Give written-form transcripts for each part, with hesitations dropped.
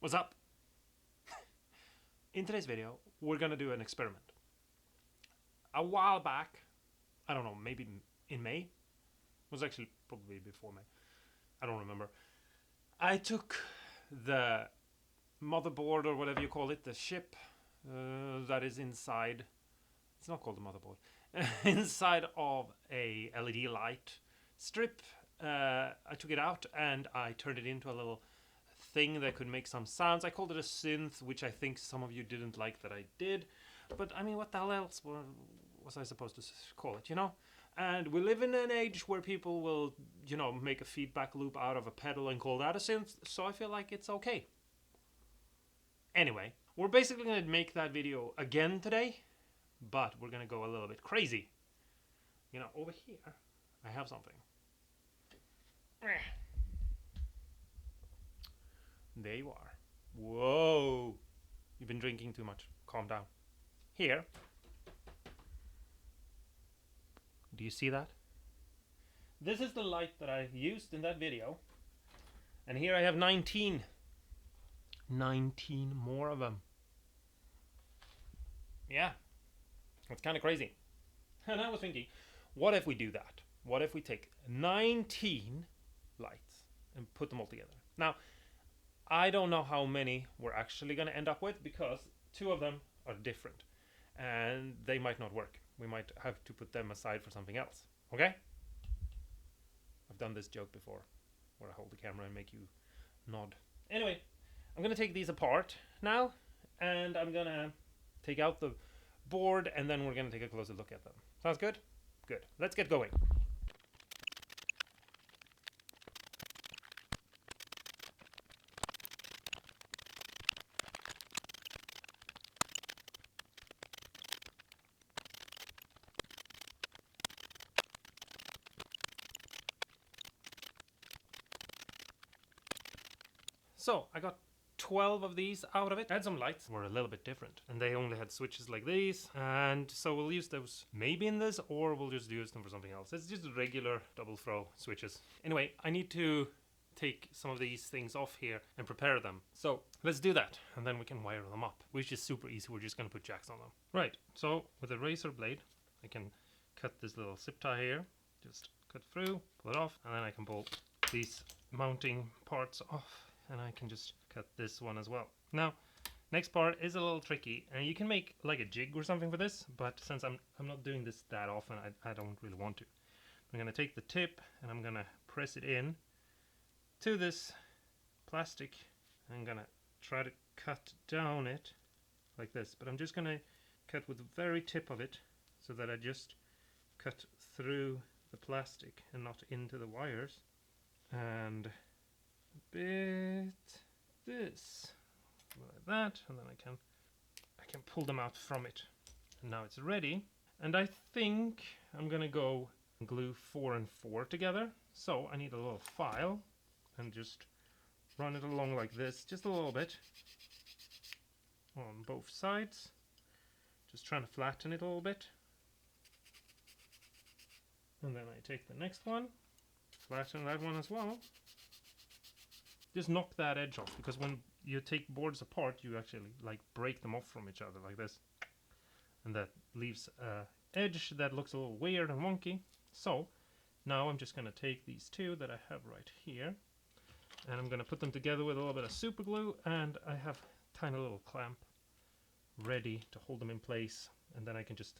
What's up? In today's video, we're gonna do an experiment. A while back, I don't know, maybe in May, it was actually probably before May, I don't remember. I took the motherboard or whatever you call it, the chip that is inside, it's not called the motherboard, inside of a LED light strip. I took it out and I turned it into a little thing that could make some sounds. I called it a synth, which I think some of you didn't like that I did. But I mean, what the hell else was I supposed to call it, you know? And we live in an age where people will, you know, make a feedback loop out of a pedal and call that a synth, so I feel like it's okay. Anyway, we're basically going to make that video again today, but we're going to go a little bit crazy. You know, over here, I have something. There you are. Whoa! You've been drinking too much. Calm down. Here. Do you see that? This is the light that I used in that video. And here I have 19. 19 more of them. Yeah. That's kind of crazy. And I was thinking, what if we do that? What if we take 19 lights and put them all together? Now, I don't know how many we're actually going to end up with, because 2 of them are different and they might not work. We might have to put them aside for something else. Okay? I've done this joke before where I hold the camera and make you nod. Anyway, I'm going to take these apart now and I'm going to take out the board and then we're going to take a closer look at them. Sounds good? Good. Let's get going. So I got 12 of these out of it. I had some lights were a little bit different and they only had switches like these, and so we'll use those maybe in this, or we'll just use them for something else. It's just regular double throw switches. Anyway, I need to take some of these things off here and prepare them. So let's do that and then we can wire them up, which is super easy. We're just gonna put jacks on them. Right, so with a razor blade I can cut this little zip tie here, just cut through, pull it off, and then I can pull these mounting parts off. And I can just cut this one as well. Now, next part is a little tricky, and you can make like a jig or something for this, but since I'm not doing this that often, I don't really want to. I'm gonna take the tip and I'm gonna press it in to this plastic. I'm gonna try to cut down it like this, but I'm just gonna cut with the very tip of it so that I just cut through the plastic and not into the wires. And bit this like that, and then I can pull them out from it, and now it's ready. And I think I'm gonna go glue 4 and 4 together, so I need a little file and just run it along like this, just a little bit on both sides, just trying to flatten it a little bit. And then I take the next one, flatten that one as well. Just knock that edge off, because when you take boards apart you actually like break them off from each other like this, and that leaves an edge that looks a little weird and wonky. So now I'm just going to take these 2 that I have right here and I'm going to put them together with a little bit of super glue, and I have a tiny little clamp ready to hold them in place, and then I can just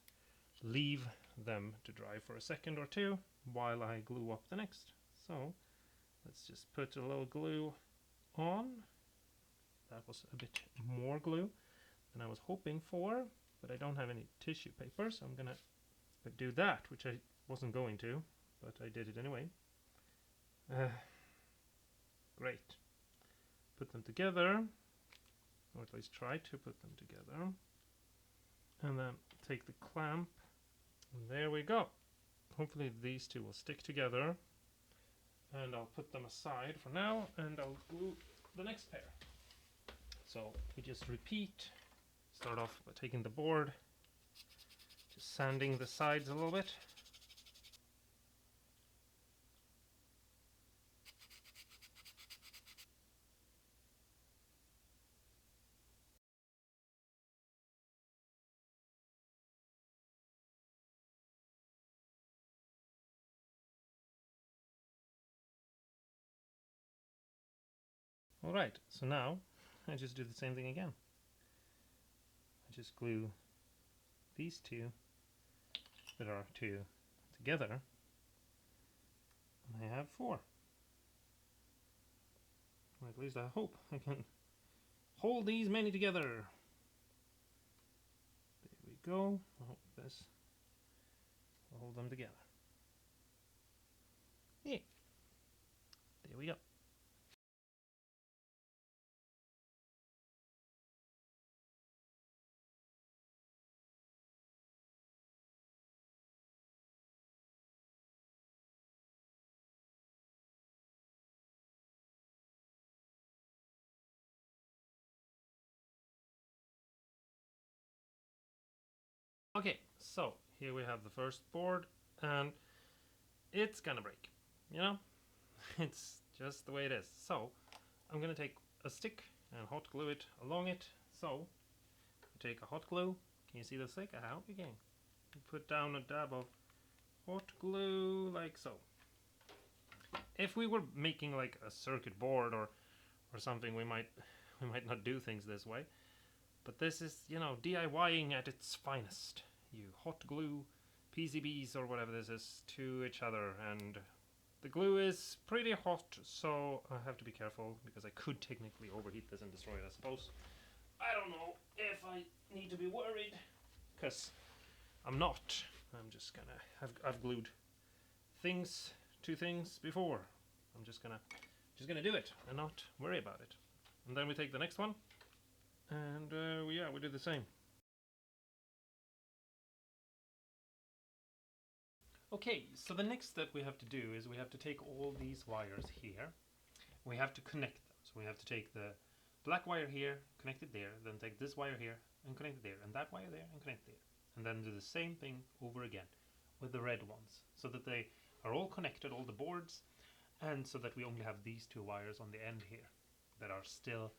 leave them to dry for a second or 2 while I glue up the next. So let's just put a little glue on. That was a bit more glue than I was hoping for, but I don't have any tissue paper, so I'm gonna do that, which I wasn't going to, but I did it anyway. Great. Put them together, or at least try to put them together, and then take the clamp, and there we go. Hopefully these 2 will stick together. And I'll put them aside for now, and I'll glue the next pair. So we just repeat. Start off by taking the board, just sanding the sides a little bit. Alright, so now I just do the same thing again. I just glue these two that are two together, and I have 4. Or at least I hope I can hold these many together. There we go. I hope this will hold them together. Yeah. There we go. Okay, so here we have the first board, and it's gonna break. You know, it's just the way it is. So I'm gonna take a stick and hot glue it along it. So take a hot glue. Can you see the stick? I hope you can. Put down a dab of hot glue like so. If we were making like a circuit board or something, we might not do things this way. But this is, you know, DIYing at its finest. You hot glue PCBs or whatever this is to each other, and the glue is pretty hot, so I have to be careful because I could technically overheat this and destroy it, I suppose. I don't know if I need to be worried, because I'm not. I'm just gonna I've glued things to things before. I'm just gonna do it and not worry about it. And then we take the next one, and yeah, we do the same. Okay, so the next step we have to do is we have to take all these wires here. We have to connect them. So we have to take the black wire here, connect it there, then take this wire here and connect it there, and that wire there and connect it there. And then do the same thing over again with the red ones, so that they are all connected, all the boards, and so that we only have these 2 wires on the end here that are still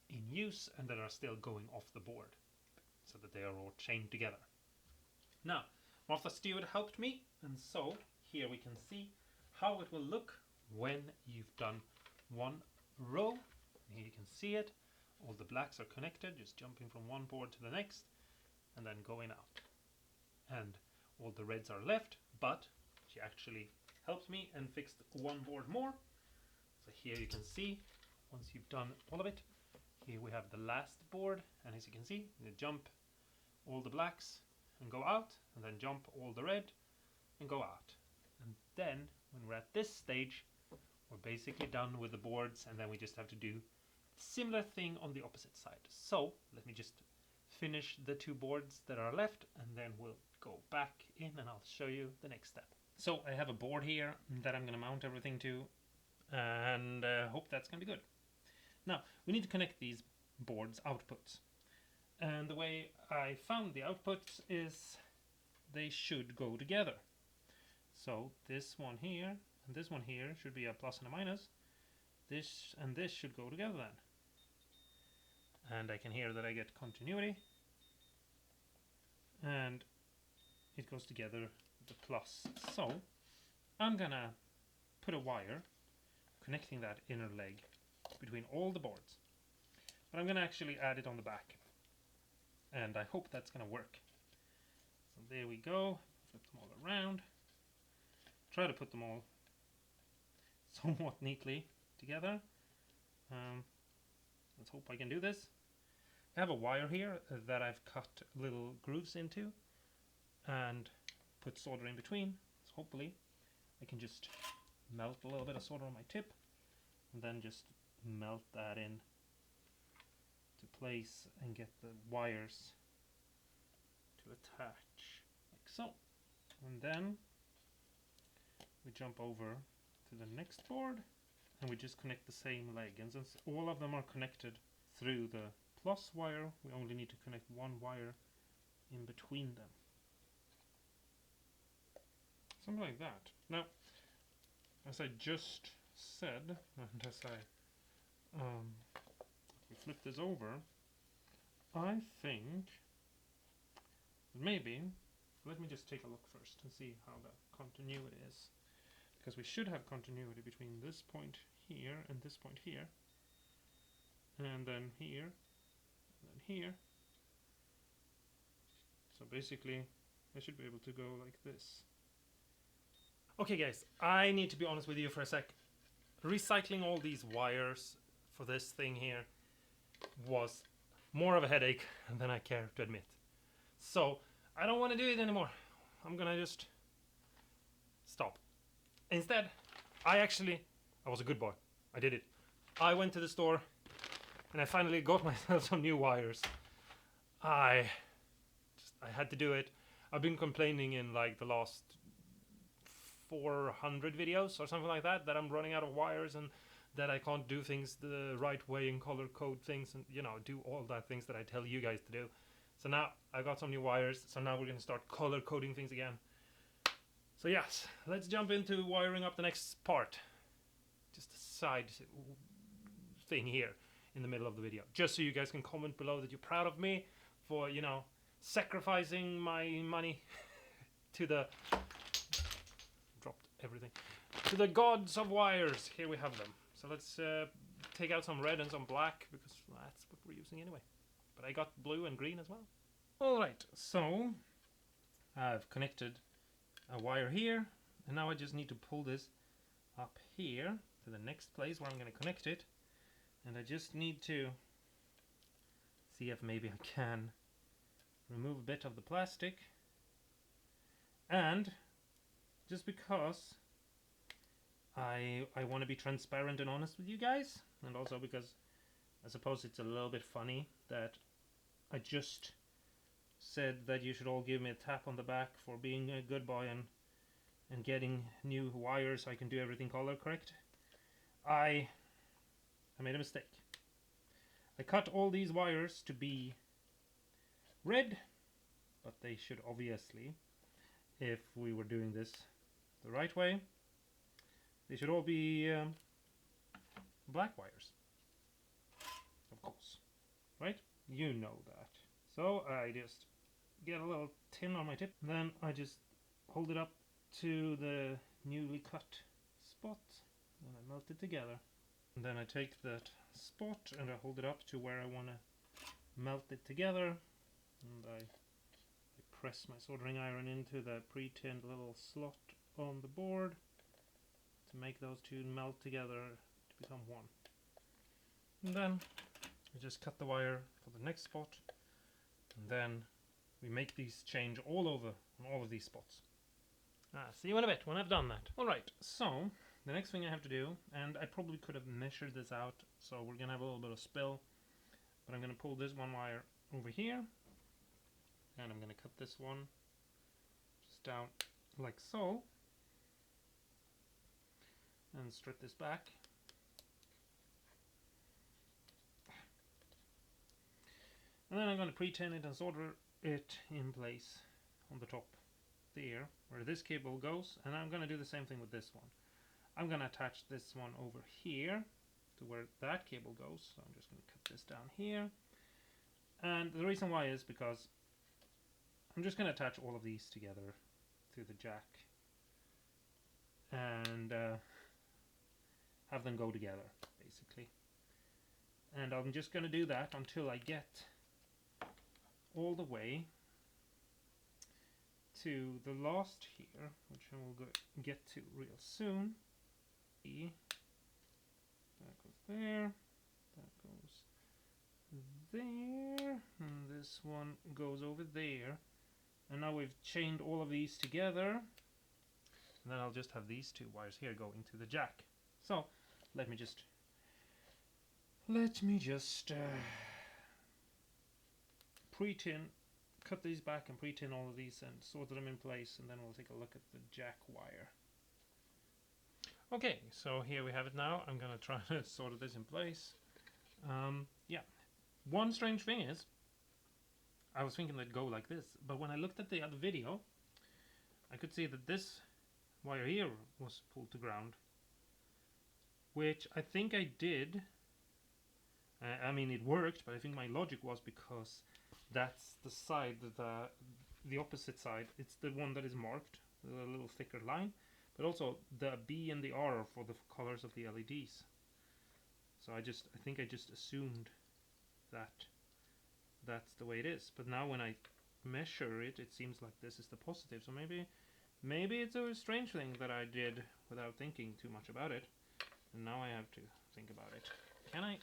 in use and that are still going off the board, so that they are all chained together. Now, Martha Stewart helped me, and so here we can see how it will look when you've done one row. Here you can see it. All the blacks are connected, just jumping from one board to the next and then going out. And all the reds are left, but she actually helped me and fixed one board more. So here you can see, once you've done all of it, here we have the last board, and as you can see, you jump all the blacks and go out, and then jump all the red and go out. And then when we're at this stage, we're basically done with the boards, and then we just have to do a similar thing on the opposite side. So let me just finish the 2 boards that are left, and then we'll go back in and I'll show you the next step. So I have a board here that I'm going to mount everything to, and hope that's going to be good. Now we need to connect these boards outputs, and the way I found the outputs is they should go together. So this one here and this one here should be a plus and a minus. This and this should go together then. And I can hear that I get continuity, and it goes together with the plus. So I'm gonna put a wire connecting that inner leg between all the boards, but I'm gonna actually add it on the back, and I hope that's gonna work. So there we go. Flip them all around. Try to put them all somewhat neatly together. Let's hope I can do this. I have a wire here that I've cut little grooves into and put solder in between. So hopefully I can just melt a little bit of solder on my tip and then just melt that in to place and get the wires to attach like so. And then we jump over to the next board and we just connect the same leg, and since all of them are connected through the plus wire, we only need to connect one wire in between them. Something like that. Now, as I just said, and as I flip this over, I think maybe, let me just take a look first and see how the continuity is. Because we should have continuity between this point here and this point here. and then here, and then here. So basically, I should be able to go like this. Okay guys, I need to be honest with you for a sec. Recycling all these wires for this thing here was more of a headache than I care to admit. So, I don't want to do it anymore. I'm gonna just stop. Instead, I was a good boy. I did it. I went to the store and I finally got myself some new wires. I had to do it. I've been complaining in like the last 400 videos or something like that I'm running out of wires and that I can't do things the right way and color code things and, you know, do all that things that I tell you guys to do. So now I got some new wires, so now we're going to start color coding things again. So yes, let's jump into wiring up the next part. Just a side thing here in the middle of the video, just so you guys can comment below that you're proud of me for, you know, sacrificing my money to the everything to the gods of wires. Here we have them. So let's take out some red and some black because that's what we're using anyway. But I got blue and green as well. Alright, so I've connected a wire here and now I just need to pull this up here to the next place where I'm going to connect it, and I just need to see if maybe I can remove a bit of the plastic. And just because I want to be transparent and honest with you guys, and also because I suppose it's a little bit funny that I just said that you should all give me a tap on the back for being a good boy and getting new wires so I can do everything color correct. I made a mistake. I cut all these wires to be red, but they should obviously, if we were doing this the right way, they should all be black wires, of course, right? You know that. So I just get a little tin on my tip, and then I just hold it up to the newly cut spot, and I melt it together. And then I take that spot and I hold it up to where I want to melt it together, and I press my soldering iron into the pre-tinned little slot on the board to make those two melt together to become one. And then I just cut the wire for the next spot, and then we make these change all over on all of these spots. See you in a bit when I've done that. Alright, so the next thing I have to do, and I probably could have measured this out, so we're going to have a little bit of spill, but I'm going to pull this one wire over here, and I'm going to cut this one just down like so, and strip this back. And then I'm going to pre-tin it and solder it in place on the top there where this cable goes, and I'm going to do the same thing with this one. I'm going to attach this one over here to where that cable goes, so I'm just going to cut this down here. And the reason why is because I'm just going to attach all of these together to the jack and have them go together, basically. And I'm just going to do that until I get all the way to the last here, which I will get to real soon. That goes there, that goes there, and this one goes over there. And now we've chained all of these together, and then I'll just have these two wires here go into the jack. So let me just pre-tin, cut these back and pre-tin all of these and sort them in place, and then we'll take a look at the jack wire. Okay, so here we have it now. I'm gonna try to sort this in place. Yeah, one strange thing is I was thinking they'd go like this, but when I looked at the other video I could see that this wire here was pulled to ground, which I think I did. I mean, it worked, but I think my logic was because that's the side, the opposite side. It's the one that is marked with a little thicker line, but also the B and the R are for the colors of the LEDs. So I think I just assumed that that's the way it is. But now when I measure it, it seems like this is the positive. So maybe it's a strange thing that I did without thinking too much about it. And now I have to think about it. Can I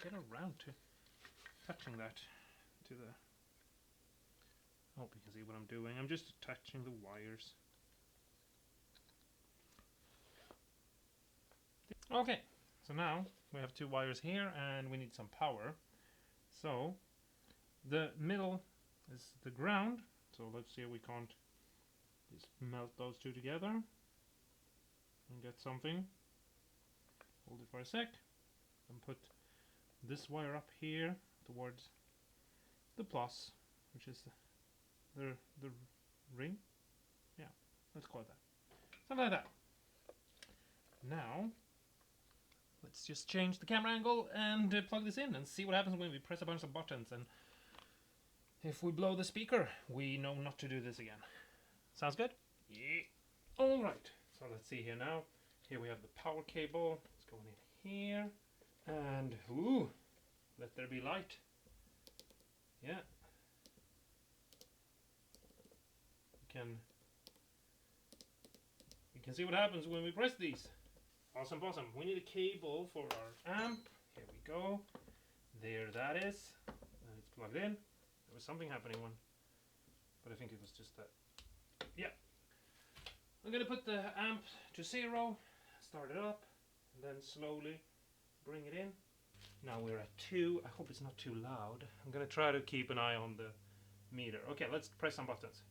get around to touching that to the... I hope you can see what I'm doing. I'm just touching the wires. Okay, so now we have two wires here and we need some power. So the middle is the ground. So let's see if we can't just melt those two together and get something. Hold it for a sec and put this wire up here towards the plus, which is the ring. Yeah, let's call it that. Something like that. Now let's just change the camera angle and plug this in and see what happens when we press a bunch of buttons. And if we blow the speaker, we know not to do this again. Sounds good? Yeah. Alright, so let's see here now. Here we have the power cable. It's going in here. And, ooh, let there be light. Yeah. You can see what happens when we press these. Awesome, awesome. We need a cable for our amp. Here we go. There that is. And it's plugged in. There was something happening but I think it was just that. Yeah. I'm gonna put the amp to 0, start it up, and then slowly bring it in. Now we're at 2. I hope it's not too loud. I'm gonna try to keep an eye on the meter. Okay, let's press some buttons.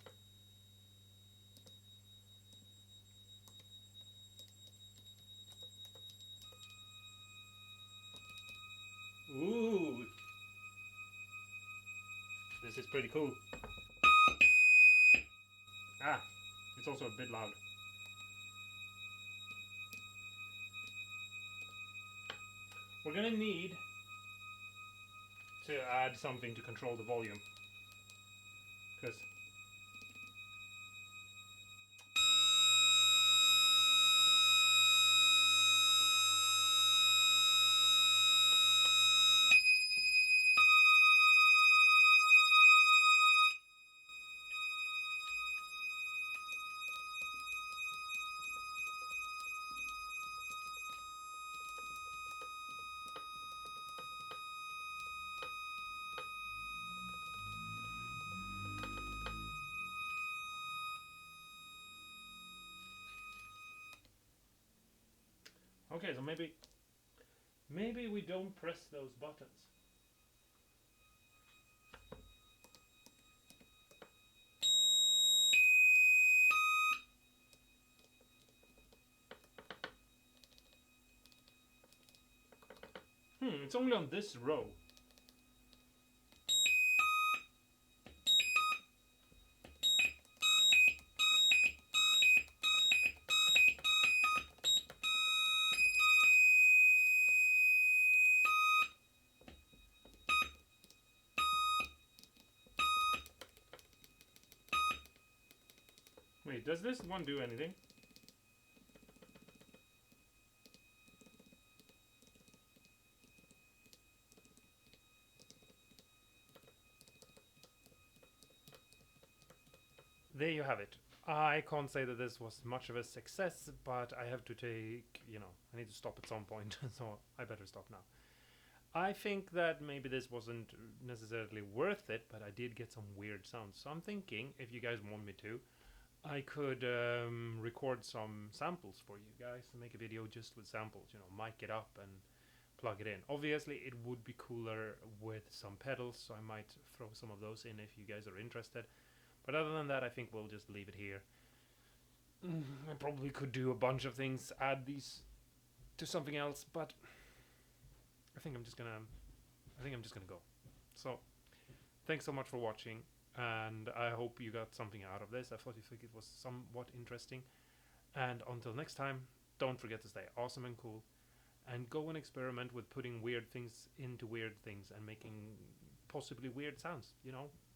Ooh, this is pretty cool. Ah, it's also a bit loud. We're gonna need to add something to control the volume, because okay, so maybe we don't press those buttons. It's only on this row. Wait, does this one do anything? There you have it. I can't say that this was much of a success, but I have to take, I need to stop at some point, so I better stop now. I think that maybe this wasn't necessarily worth it, but I did get some weird sounds. So I'm thinking, if you guys want me to, I could record some samples for you guys and make a video just with samples, mic it up and plug it in. Obviously, it would be cooler with some pedals, so I might throw some of those in if you guys are interested. But other than that, I think we'll just leave it here. I probably could do a bunch of things, add these to something else, but I think I'm just gonna go. So, thanks so much for watching, and I hope you got something out of this. I thought you think it was somewhat interesting. And until next time, don't forget to stay awesome and cool, and go and experiment with putting weird things into weird things and making possibly weird sounds.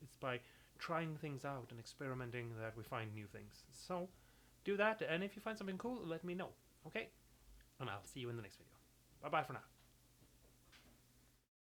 It's by trying things out and experimenting that we find new things. So do that, and if you find something cool, let me know. Okay? And I'll see you in the next video. Bye bye for now.